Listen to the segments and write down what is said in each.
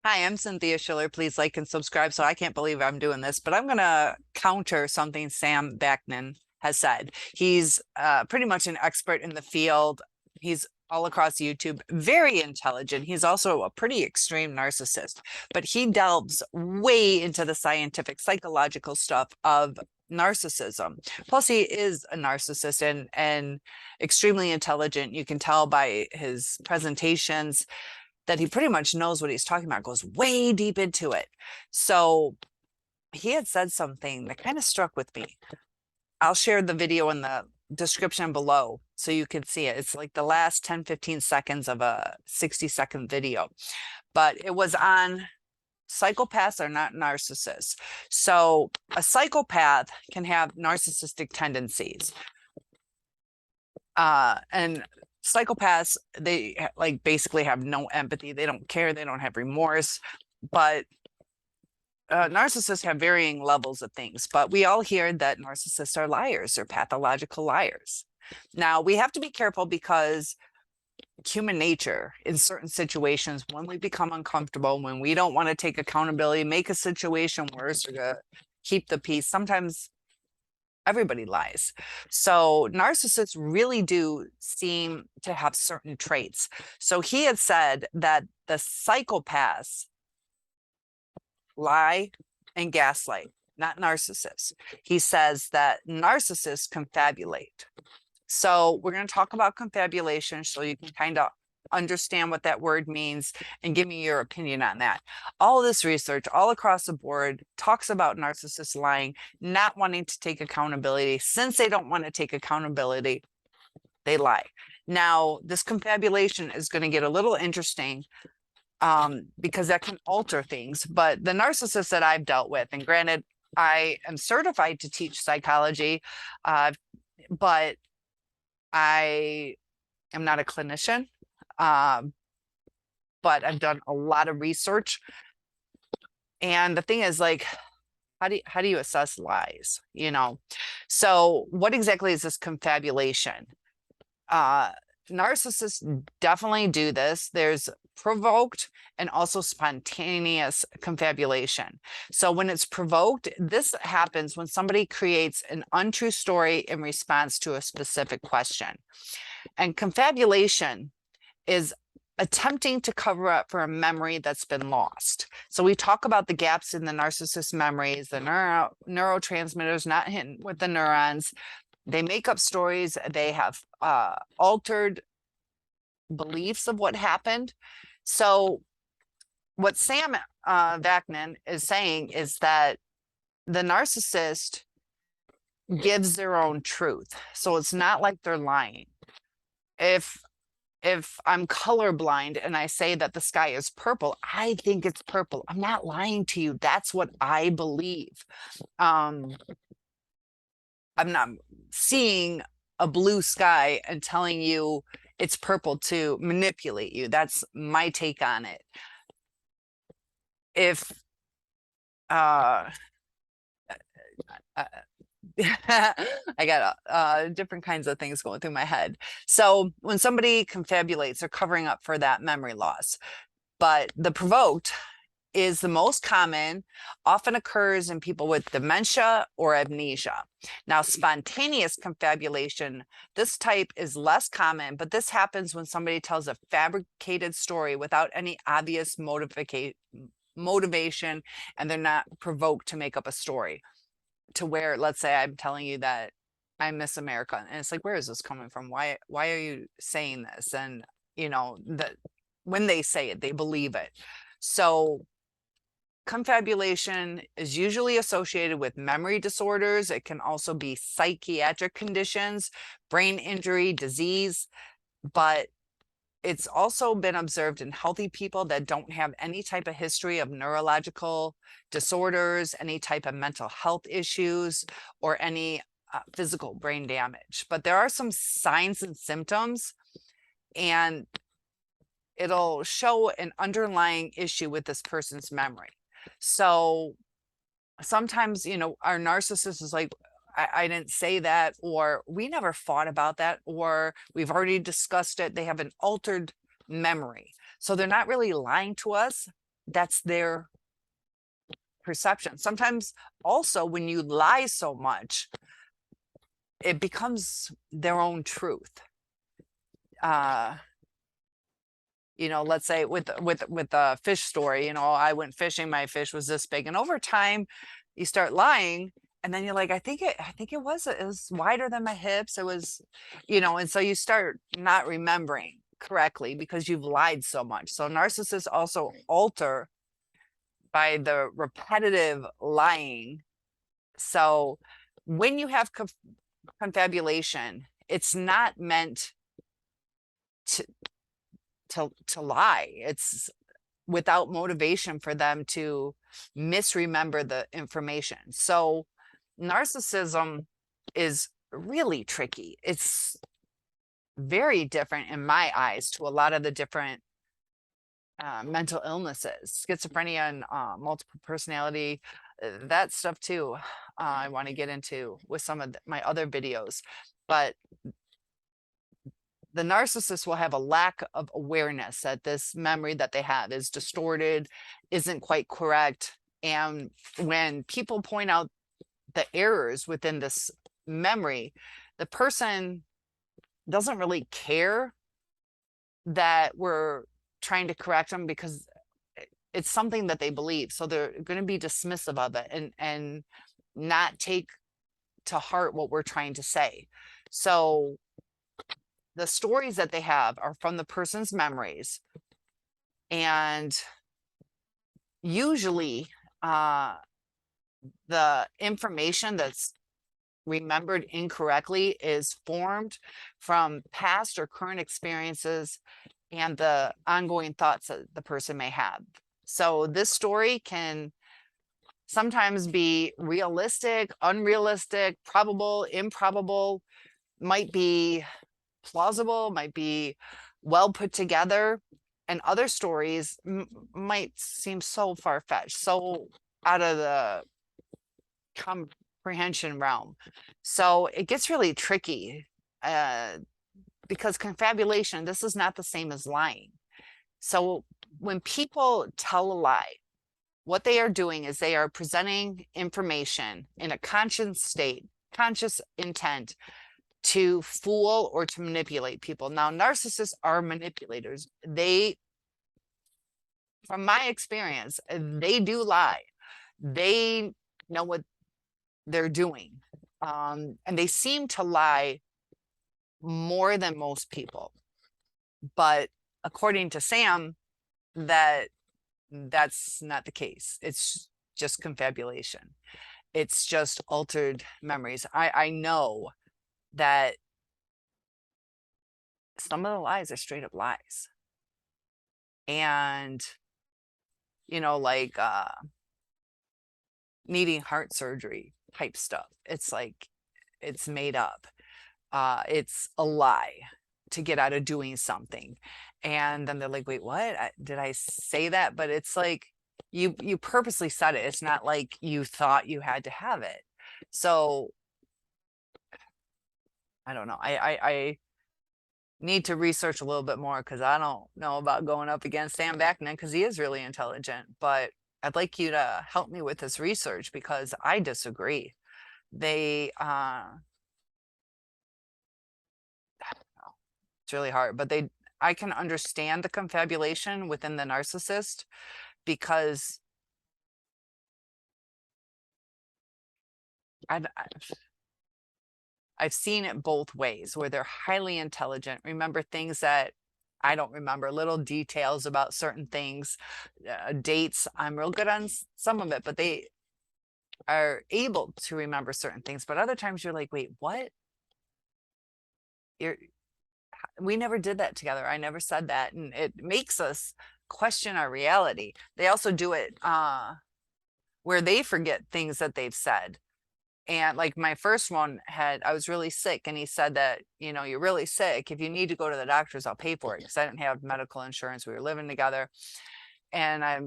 Hi, I'm Cynthia Schiller. Please like and subscribe. So I can't believe I'm doing this, but I'm going to counter something Sam VAKNIN has said. He's pretty much an expert in the field. He's all across YouTube, very intelligent. He's also a pretty extreme narcissist, but he delves way into the scientific, psychological stuff of narcissism. Plus, he is a narcissist and extremely intelligent. You can tell by his presentations that he pretty much knows what he's talking about, goes way deep into it. So he had said something that kind of struck with me. I'll share the video in the description below so you can see it. It's like the last 10-15 seconds of a 60-second video, but it was on psychopaths are not narcissists. So a psychopath can have narcissistic tendencies. And psychopaths, they like basically have no empathy. They don't care. They don't have remorse. But narcissists have varying levels of things. But we all hear that narcissists are liars or pathological liars. Now, we have to be careful because human nature in certain situations, when we become uncomfortable, when we don't want to take accountability, make a situation worse, or keep the peace, sometimes everybody lies. So narcissists really do seem to have certain traits. So he had said that the psychopaths lie and gaslight, not narcissists. He says that narcissists confabulate. So we're going to talk about confabulation so you can kind of understand what that word means and give me your opinion on that. All this research all across the board talks about narcissists lying, not wanting to take accountability. Since they don't want to take accountability, they lie. Now, this confabulation is going to get a little interesting because that can alter things. But the narcissists that I've dealt with, and granted, I am certified to teach psychology, but I am not a clinician. But I've done a lot of research. And the thing is, like, how do you assess lies? You know, so what exactly is this confabulation? Narcissists definitely do this. There's provoked and also spontaneous confabulation. So when it's provoked, this happens when somebody creates an untrue story in response to a specific question. And confabulation is attempting to cover up for a memory that's been lost. So we talk about the gaps in the narcissist memories, the neurotransmitters not hitting with the neurons. They make up stories. They have altered beliefs of what happened. So what Sam VAKNIN is saying is that the narcissist gives their own truth. So it's not like they're lying. If I'm colorblind and I say that the sky is purple, I think it's purple. I'm not lying to you. That's what I believe. I'm not seeing a blue sky and telling you it's purple to manipulate you. That's my take on it. If I got different kinds of things going through my head. So when somebody confabulates, they're covering up for that memory loss. But the provoked is the most common, often occurs in people with dementia or amnesia. Now, spontaneous confabulation, this type is less common, but this happens when somebody tells a fabricated story without any obvious motivation, and they're not provoked to make up a story. To where, let's say I'm telling you that I miss America, and it's like, where is this coming from? Why are you saying this? And you know that when they say it, they believe it. So confabulation is usually associated with memory disorders. It can also be psychiatric conditions, brain injury, disease, but it's also been observed in healthy people that don't have any type of history of neurological disorders, any type of mental health issues, or any physical brain damage. But there are some signs and symptoms, and it'll show an underlying issue with this person's memory. So sometimes, you know, our narcissist is like, I didn't say that, or we never thought about that, or we've already discussed it. They have an altered memory. So they're not really lying to us. that's their perception. Sometimes also when you lie so much, it becomes their own truth. You know, let's say with the fish story, you know, I went fishing, my fish was this big, and over time you start lying, and then you're like, I think it was wider than my hips. It was, you know, and so you start not remembering correctly because you've lied so much. So narcissists also alter by the repetitive lying. So when you have confabulation, it's not meant to lie. It's without motivation for them to misremember the information. So narcissism is really tricky. It's very different in my eyes to a lot of the different mental illnesses, schizophrenia and multiple personality, that stuff too. I want to get into with some of my other videos, but the narcissist will have a lack of awareness that this memory that they have is distorted, isn't quite correct. And when people point out the errors within this memory, the person doesn't really care that we're trying to correct them because it's something that they believe. So they're going to be dismissive of it and not take to heart what we're trying to say. So the stories that they have are from the person's memories, and usually the information that's remembered incorrectly is formed from past or current experiences and the ongoing thoughts that the person may have. So this story can sometimes be realistic, unrealistic, probable, improbable, might be plausible, might be well put together, and other stories might seem so far-fetched, so out of the comprehension realm. So it gets really tricky because confabulation, this is not the same as lying. So when people tell a lie, what they are doing is they are presenting information in a conscious state, conscious intent to fool or to manipulate people. Now, narcissists are manipulators. They, from my experience, they do lie. They know what they're doing. And they seem to lie more than most people. But according to Sam, that's not the case. It's just confabulation. It's just altered memories. I know that some of the lies are straight up lies. And, you know, like needing heart surgery type stuff. It's like, it's made up. It's a lie to get out of doing something. And then they're like, wait, what? Did I say that? But it's like, you purposely said it. It's not like you thought you had to have it. So I don't know. I need to research a little bit more because I don't know about going up against Sam VAKNIN because he is really intelligent. But I'd like you to help me with this research because I disagree. They it's really hard, but I can understand the confabulation within the narcissist because I've seen it both ways where they're highly intelligent, remember things that I don't remember, little details about certain things, dates. I'm real good on some of it, but they are able to remember certain things. But other times you're like, wait, what? We never did that together. I never said that. And it makes us question our reality. They also do it where they forget things that they've said. And like my first one I was really sick and he said that, you know, you're really sick. If you need to go to the doctors, I'll pay for it because I didn't have medical insurance. We were living together. And I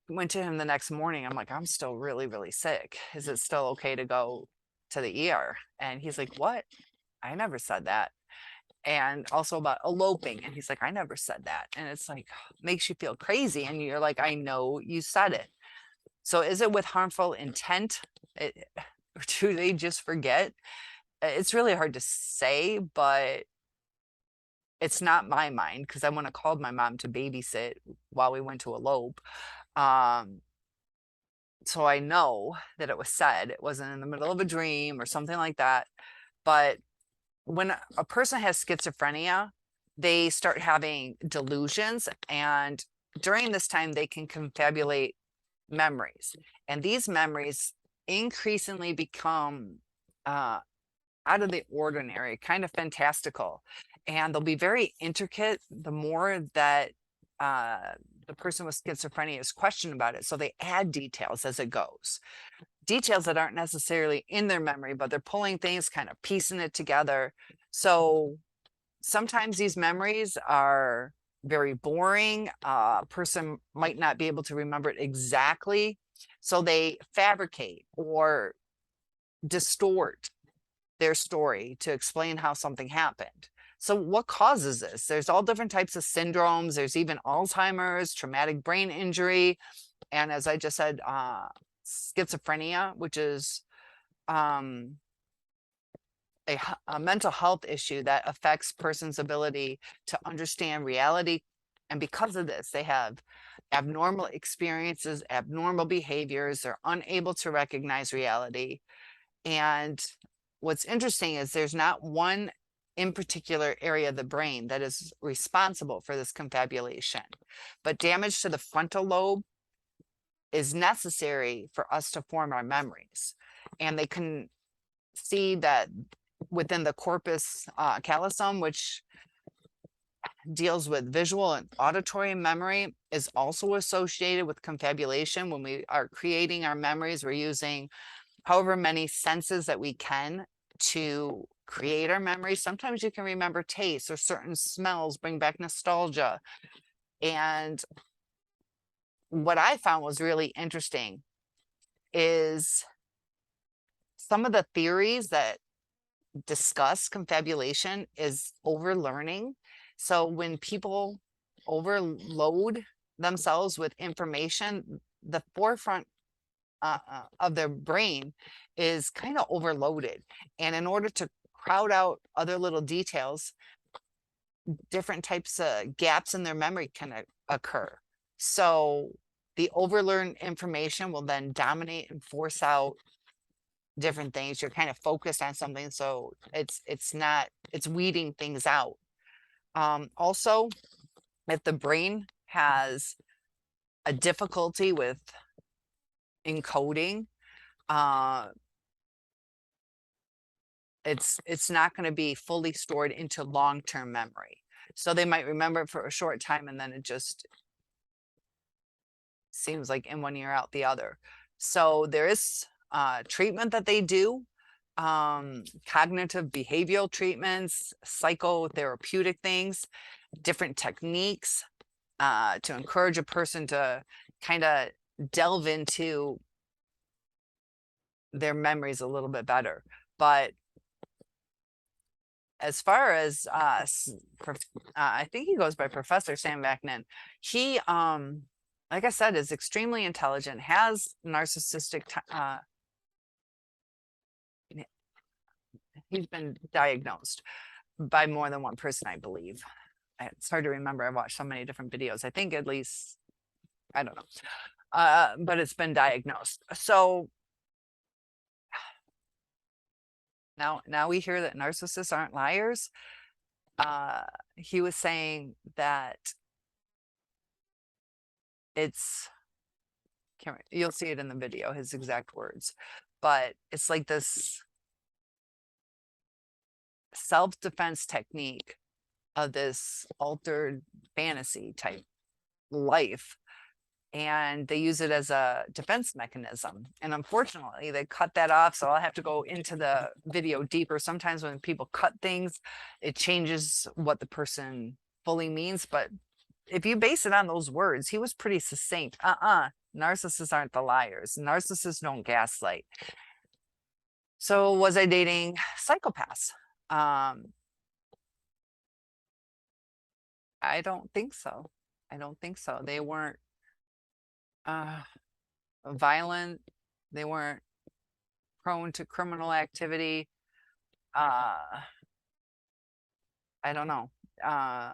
went to him the next morning. I'm like, I'm still really, really sick. Is it still okay to go to the ER? And he's like, what? I never said that. and also about eloping. And he's like, I never said that. And it's like, makes you feel crazy. And you're like, I know you said it. So is it with harmful intent? Or do they just forget? It's really hard to say, but it's not my mind, because I want to call my mom to babysit while we went to elope. So I know that it was said. It wasn't in the middle of a dream or something like that. But when a person has schizophrenia, they start having delusions, and during this time they can confabulate memories, and these memories increasingly become out of the ordinary, kind of fantastical, and they'll be very intricate the more that the person with schizophrenia is questioned about it. So they add details as it goes, details that aren't necessarily in their memory, but they're pulling things, kind of piecing it together. So sometimes these memories are very boring. A person might not be able to remember it exactly. So they fabricate or distort their story to explain how something happened. So what causes this? There's all different types of syndromes. There's even Alzheimer's, traumatic brain injury, and as I just said, schizophrenia, which is a mental health issue that affects person's ability to understand reality. And because of this, they have abnormal experiences, abnormal behaviors. They're unable to recognize reality. And what's interesting is there's not one in particular area of the brain that is responsible for this confabulation, but damage to the frontal lobe is necessary for us to form our memories. And they can see that within the corpus callosum, which deals with visual and auditory memory, is also associated with confabulation. When we are creating our memories, we're using however many senses that we can to create our memories. Sometimes you can remember tastes or certain smells, bring back nostalgia. And what I found was really interesting is some of the theories that discuss confabulation is overlearning. So when people overload themselves with information, the forefront of their brain is kind of overloaded. And in order to crowd out other little details, different types of gaps in their memory can occur. So the overlearned information will then dominate and force out different things. You're kind of focused on something, so it's weeding things out. Also, if the brain has a difficulty with encoding, it's not going to be fully stored into long-term memory. So they might remember it for a short time, and then it just seems like in one ear out the other. So there is treatment that they do, cognitive behavioral treatments, psychotherapeutic things, different techniques to encourage a person to kind of delve into their memories a little bit better. But as far as I think he goes by Professor Sam VAKNIN, he like I said, is extremely intelligent, has narcissistic he's been diagnosed by more than one person, I believe. It's hard to remember. I've watched so many different videos. I think at least, I don't know, but it's been diagnosed. So now we hear that narcissists aren't liars. He was saying that you'll see it in the video, his exact words, but it's like this self-defense technique of this altered fantasy type life, and they use it as a defense mechanism. And unfortunately they cut that off, so I'll have to go into the video deeper. Sometimes when people cut things, it changes what the person fully means, but if you base it on those words, he was pretty succinct. Narcissists aren't the liars. Narcissists don't gaslight. So was I dating psychopaths? I don't think so. I don't think so. They weren't uh, violent. They weren't prone to criminal activity. Uh, I don't know. Uh,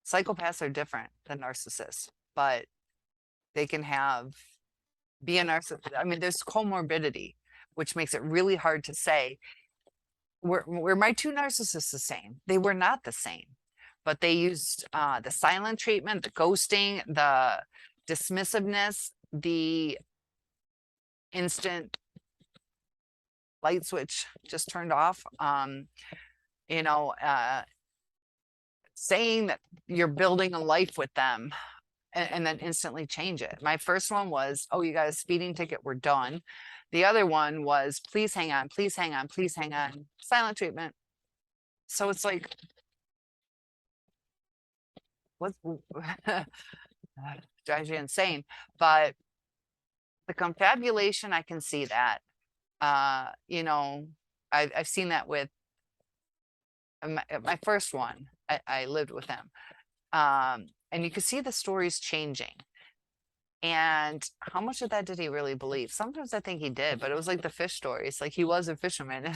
Psychopaths are different than narcissists, but they can be a narcissist. I mean, there's comorbidity, which makes it really hard to say. Were my two narcissists the same? They were not the same, but they used the silent treatment, the ghosting, the dismissiveness, the instant light switch just turned off. You know, saying that you're building a life with them and then instantly change it. My first one was, oh, you got a speeding ticket, we're done. The other one was, please hang on, please hang on, please hang on. Silent treatment. So it's like, what drives you insane? But the confabulation, I can see that. You know, I've seen that with my first one. I lived with him. And you could see the stories changing. And how much of that did he really believe? Sometimes I think he did, but it was like the fish stories. Like he was a fisherman,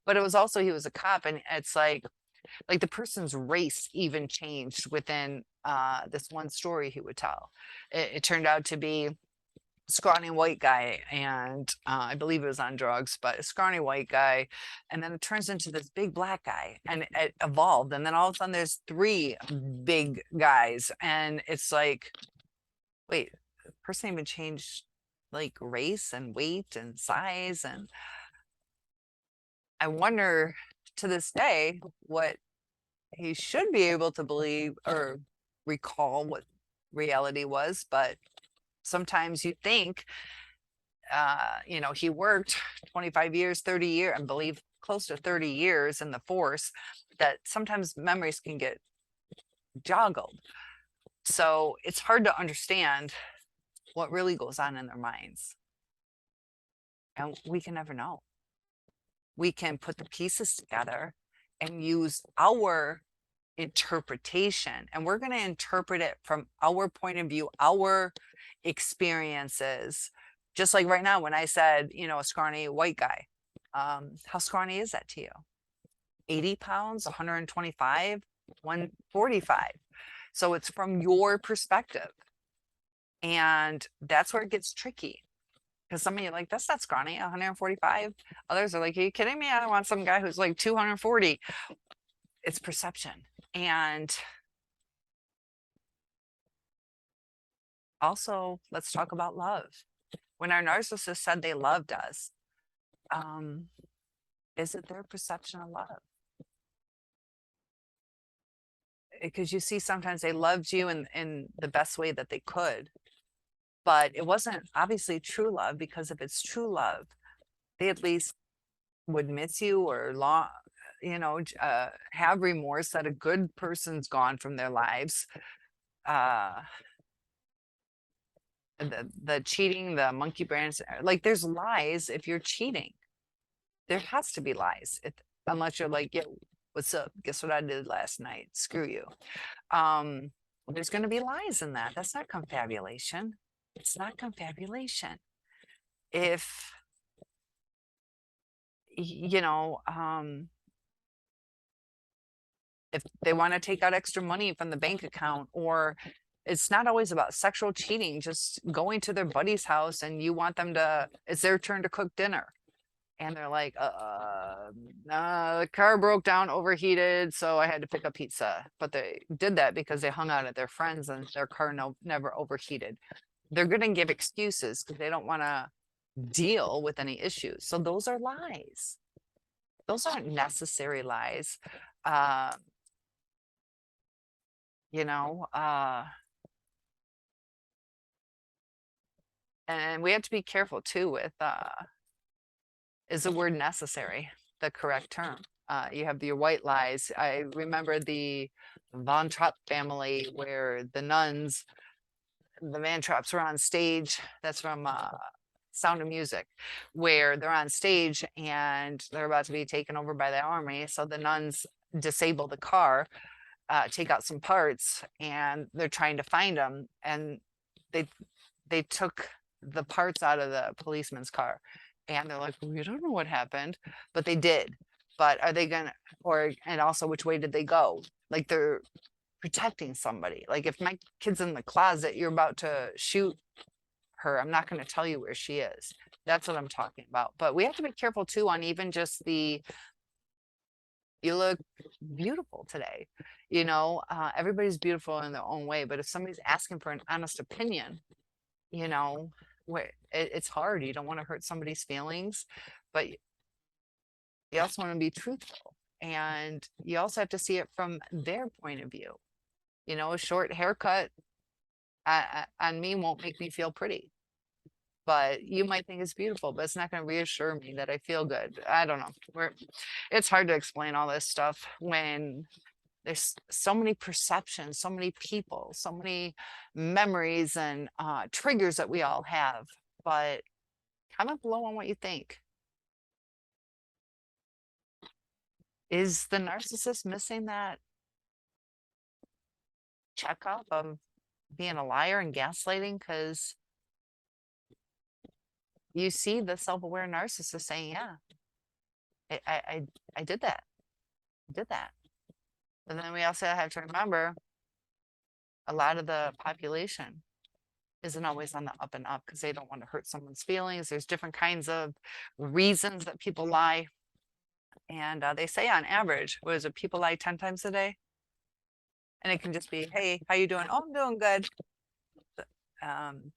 but it was also he was a cop, and it's like the person's race even changed within this one story he would tell. It turned out to be a scrawny white guy, and I believe it was on drugs, but a scrawny white guy, and then it turns into this big black guy, and it evolved, and then all of a sudden there's three big guys, and it's like, wait, the person even changed like race and weight and size, and I wonder to this day what he should be able to believe or recall what reality was. But sometimes you think, you know, he worked 25 years, 30 years, I believe close to 30 years in the force, that sometimes memories can get joggled. So it's hard to understand what really goes on in their minds. And we can never know. We can put the pieces together and use our interpretation, and we're going to interpret it from our point of view, our experiences. Just like right now when I said, you know, a scrawny white guy, how scrawny is that to you? 80 pounds, 125, 145. So it's from your perspective, and that's where it gets tricky, because some of you are like, that's not scrawny, 145. Others are like, are you kidding me? I don't want some guy who's like 240. It's perception. And also, let's talk about love. When our narcissist said they loved us, is it their perception of love? Because you see, sometimes they loved you in the best way that they could, but it wasn't obviously true love, because if it's true love, they at least would miss you or you know, have remorse that a good person's gone from their lives. The cheating, the monkey branch, like there's lies. If you're cheating, there has to be lies, unless you're like, yeah, what's up, guess what I did last night, screw you. There's going to be lies in that. That's not confabulation. It's not confabulation. If you know, if they want to take out extra money from the bank account, or it's not always about sexual cheating, just going to their buddy's house and you want them to, it's their turn to cook dinner. And they're like, the car broke down, overheated, so I had to pick up pizza. But they did that because they hung out at their friends and their car never overheated. They're going to give excuses because they don't want to deal with any issues. So those are lies. Those aren't necessary lies. You know, and we have to be careful too with, is the word necessary the correct term? You have your white lies. I remember the Von Trapp family, where the nuns, the Van Trapps, were on stage. That's from Sound of Music, where they're on stage and they're about to be taken over by the army. So the nuns disable the car, take out some parts, and they're trying to find them, and they took the parts out of the policeman's car, and they're like, we don't know what happened, but they did. But are they gonna, and also which way did they go? Like, they're protecting somebody. Like, if my kid's in the closet, you're about to shoot her, I'm not going to tell you where she is. That's what I'm talking about. But we have to be careful too on even just the, you look beautiful today. You know, everybody's beautiful in their own way, but if somebody's asking for an honest opinion, you know, it's hard. You don't want to hurt somebody's feelings, but you also want to be truthful, and you also have to see it from their point of view. You know, a short haircut on me won't make me feel pretty, but you might think it's beautiful, but it's not going to reassure me that I feel good. I don't know. It's hard to explain all this stuff when there's so many perceptions, so many people, so many memories and triggers that we all have. But comment below on what you think. Is the narcissist missing that checkup of being a liar and gaslighting? Because you see the self-aware narcissist saying, yeah, I did that. I did that. But then we also have to remember a lot of the population isn't always on the up and up because they don't want to hurt someone's feelings. There's different kinds of reasons that people lie. And they say on average, what is it, people lie 10 times a day? And it can just be, hey, how you doing? Oh, I'm doing good.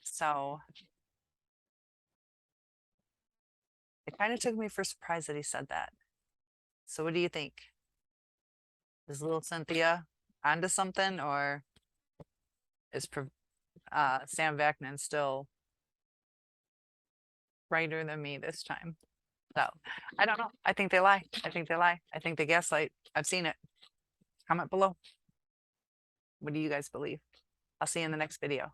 So it kind of took me for surprise that he said that. So what do you think? Is little Cynthia onto something, or is Sam VAKNIN still brighter than me this time? So I don't know. I think they lie. I think they lie. I think they gaslight. I've seen it. Comment below. What do you guys believe? I'll see you in the next video.